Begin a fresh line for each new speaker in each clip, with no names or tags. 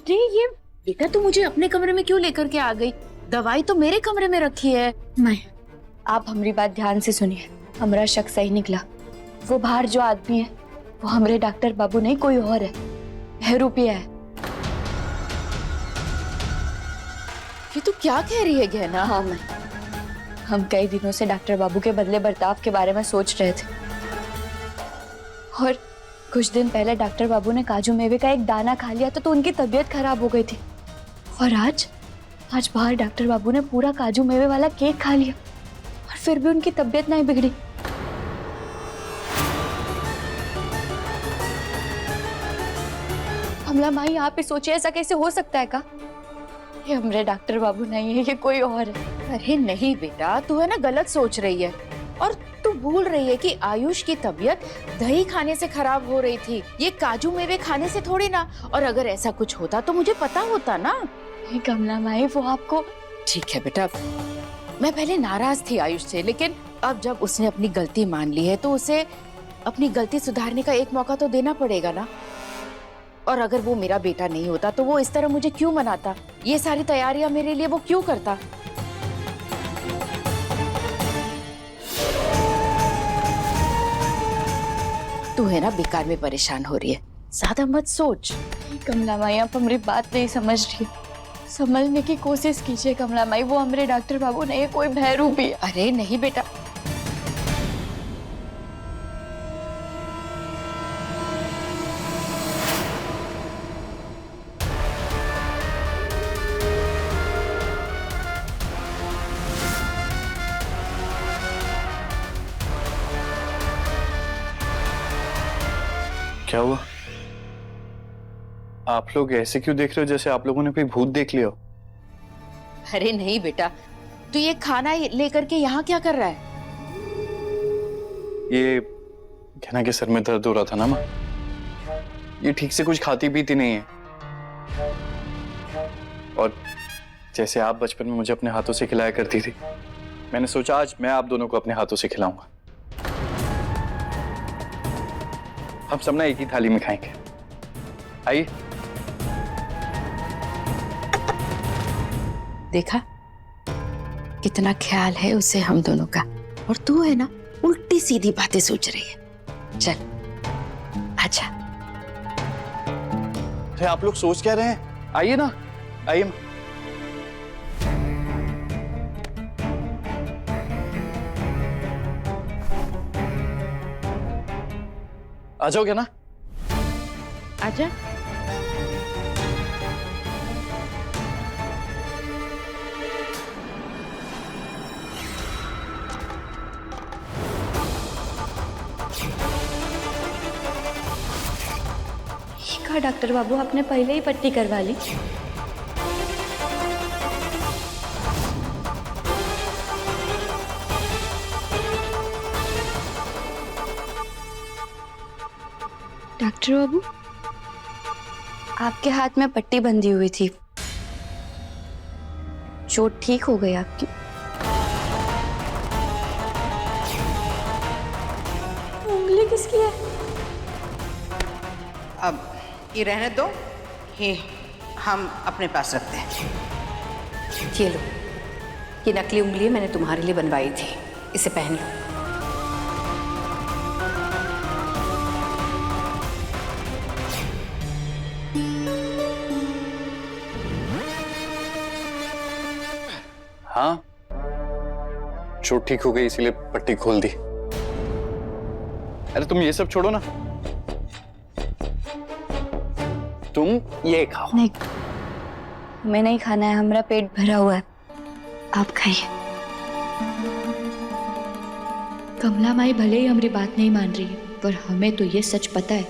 रे ये बेटा, तू मुझे अपने कमरे में क्यों लेकर के आ गई? दवाई तो मेरे कमरे में रखी है।
मैं, आप हमारी बात ध्यान से सुनिए। हमारा शक सही निकला। वो बाहर जो आदमी है वो हमारे डॉक्टर बाबू नहीं, कोई और है, बहरूपिया है।
ये तू क्या कह रही है गहना?
हाँ मैं, हम कई दिनों से डॉक्टर बाबू के बदले बर्ताव के बारे में सोच रहे थे, और कुछ दिन पहले डॉक्टर बाबू ने काजू मेवे का एक दाना खा लिया तो उनकी तबीयत खराब हो गई थी। और आज बाहर डॉक्टर बाबू ने पूरा काजू मेवे वाला केक खा लिया और फिर भी उनकी तबीयत नहीं बिगड़ी। कमला माई, आप ही सोचिए, ऐसा कैसे हो सकता है का? ये हमारे डॉक्टर बाबू नहीं है, ये कोई और है।
अरे नहीं बेटा, तू है ना गलत सोच रही है। और तू भूल रही है कि आयुष की तबीयत दही खाने से खराब हो रही थी, ये काजू मेवे खाने से थोड़ी ना। और अगर ऐसा कुछ होता तो मुझे पता होता ना।
नहीं कमला माई, वो आपको...
ठीक है बेटा, मैं पहले नाराज थी आयुष से, लेकिन अब जब उसने अपनी गलती मान ली है तो उसे अपनी गलती सुधारने का एक मौका तो देना पड़ेगा ना। और अगर वो मेरा बेटा नहीं होता तो वो इस तरह मुझे क्यों मनाता? ये सारी तैयारियां मेरे लिए वो क्यों करता? तू है ना बेकार में परेशान हो रही है, ज्यादा मत सोच।
कमला माई, आप हमारी बात नहीं समझ रही, समझने की कोशिश कीजिए कमला माई। वो हमारे डॉक्टर बाबू नहीं है, कोई बहरूपी है।
अरे नहीं बेटा,
क्या हुआ? आप लोग ऐसे क्यों देख रहे हो जैसे आप लोगों ने कोई भूत देख लिया हो?
अरे नहीं बेटा, तू ये खाना लेकर के यहाँ क्या कर रहा है?
ये कहना के सर में दर्द हो रहा था ना माँ, ये ठीक से कुछ खाती पीती नहीं है। और जैसे आप बचपन में मुझे अपने हाथों से खिलाया करती थी, मैंने सोचा आज मैं आप दोनों को अपने हाथों से खिलाऊंगा। हम सब ना एक ही थाली में खाएंगे। आइए।
देखा कितना ख्याल है उसे हम दोनों का, और तू है ना उल्टी सीधी बातें सोच रही है। चल अच्छा।
अरे आप लोग सोच क्या रहे हैं? आइए ना, आइए। आ जाओगे ना?
आजा।
कहा डॉक्टर बाबू, आपने पहले ही पट्टी करवा ली? डॉक्टर बाबू, आपके हाथ में पट्टी बंधी हुई थी, चोट ठीक हो गई आपकी? उंगली किसकी है?
अब ये रहने दो, ये हम अपने पास रखते हैं। ये लो, ये नकली उंगली मैंने तुम्हारे लिए बनवाई थी, इसे पहन लो।
हाँ, चोट ठीक हो गई इसीलिए पट्टी खोल दी। अरे तुम ये सब छोड़ो ना, तुम ये खाओ।
नहीं, हमें नहीं खाना है, हमारा पेट भरा हुआ है, आप खाइए। कमला माई भले ही हमारी बात नहीं मान रही है, पर हमें तो ये सच पता है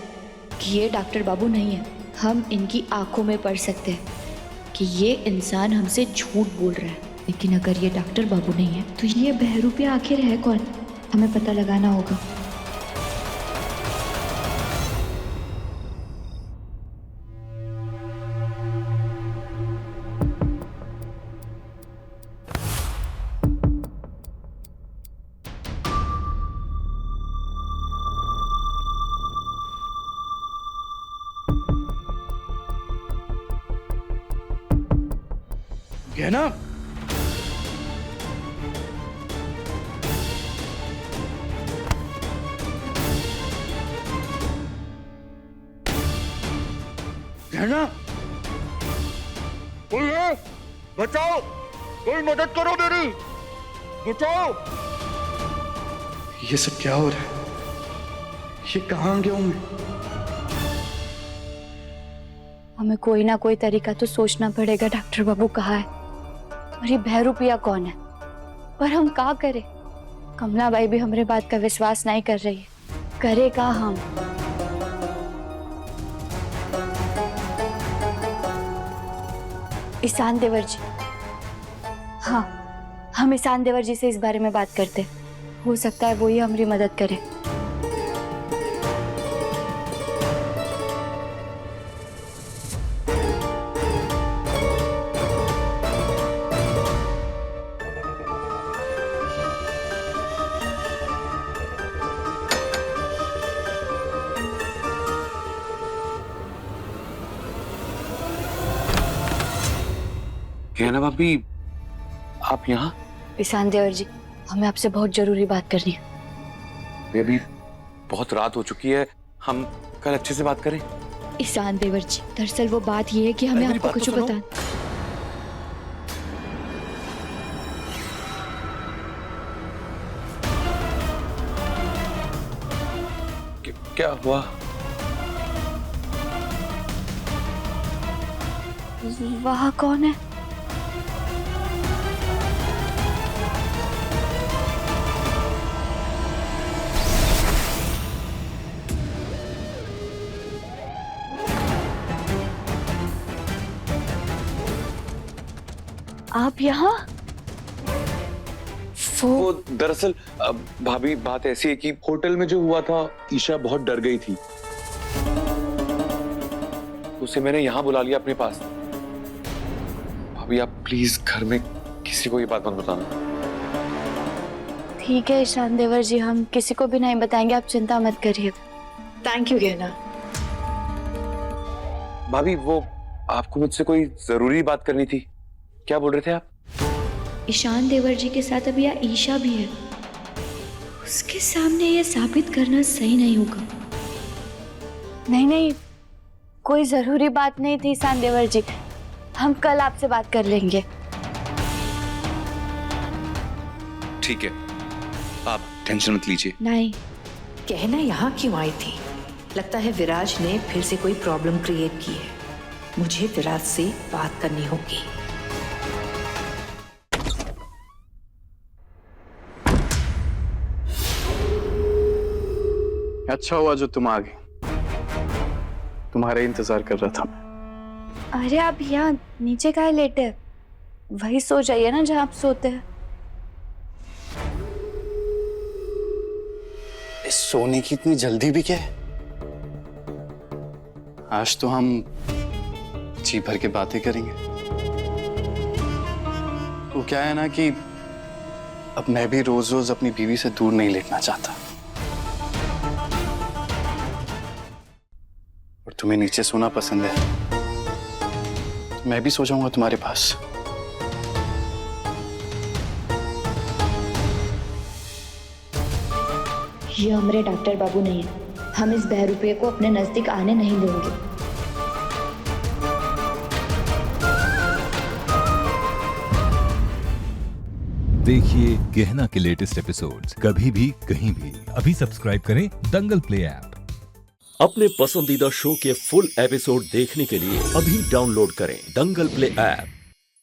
कि ये डॉक्टर बाबू नहीं है। हम इनकी आंखों में पढ़ सकते हैं कि ये इंसान हमसे झूठ बोल रहा है। लेकिन अगर ये डॉक्टर बाबू नहीं है तो ये बहरूपिया आखिर है कौन? हमें पता लगाना होगा।
गहना, गहना, कोई है? बचाओ, कोई मदद करो मेरी, बचाओ। ये सब क्या हो रहा है? ये कहाँ गया हूं मैं?
हमें कोई ना कोई तरीका तो सोचना पड़ेगा। डॉक्टर बाबू कहाँ है और ये बहरूपिया कौन है? पर हम क्या करें? कमलाबाई भी हमारे बात का विश्वास नहीं कर रही है। करे का हम? ईशान देवर जी, हाँ, हम ईशान देवर जी से इस बारे में बात करते। हो सकता है वो ही हमारी मदद करे।
गहना भाभी, आप यहाँ?
ईशान देवर जी, हमें आपसे बहुत जरूरी बात करनी है।
अभी बहुत रात हो चुकी है, हम कल अच्छे से बात करें।
ईशान देवर जी, दरअसल वो बात ये है कि हमें
मेरी
आपको
बात तो
कुछ
सुनो।
बताना।
क्या हुआ?
वहाँ कौन है? आप यहाँ?
वो दरअसल भाभी, बात ऐसी है कि होटल में जो हुआ था, ईशा बहुत डर गई थी। उसे मैंने यहाँ बुला लिया अपने पास। भाभी, आप प्लीज घर में किसी को ये बात मत बताना।
ठीक है ईशान देवर जी, हम किसी को भी नहीं बताएंगे, आप चिंता मत करिए।
थैंक यू गहना।
भाभी, वो आपको मुझसे कोई जरूरी बात करनी थी। क्या बोल रहे थे आप?
ईशान देवर जी के साथ अभी यहाँ ईशा भी है। उसके सामने ये साबित करना सही नहीं होगा। नहीं नहीं, कोई जरूरी बात नहीं थी ईशान देवर जी, हम कल आपसे बात कर लेंगे।
ठीक है, आप टेंशन मत लीजिए।
नहीं,
गहना यहाँ क्यों आई थी? लगता है विराज ने फिर से कोई प्रॉब्लम क्रिएट की है। मुझे विराज से बात करनी होगी।
अच्छा हुआ जो तुम आ गई, तुम्हारा इंतजार कर रहा था मैं।
अरे आप यहाँ नीचे काहे लेटे? वही सो जाइए ना जहाँ आप सोते हैं।
इस सोने की इतनी जल्दी भी क्या है? आज तो हम जी भर के बातें करेंगे। वो क्या है ना कि अब मैं भी रोज रोज अपनी बीवी से दूर नहीं लेटना चाहता, और तुम्हें नीचे सोना पसंद है, मैं भी सो जाऊंगा तुम्हारे पास।
ये हमारे डॉक्टर बाबू नहीं है, हम इस बहरूपे को अपने नजदीक आने नहीं देंगे।
देखिए गहना के लेटेस्ट एपिसोड्स कभी भी कहीं भी। अभी सब्सक्राइब करें दंगल प्ले ऐप।
अपने पसंदीदा शो के फुल एपिसोड देखने के लिए अभी डाउनलोड करें दंगल प्ले ऐप।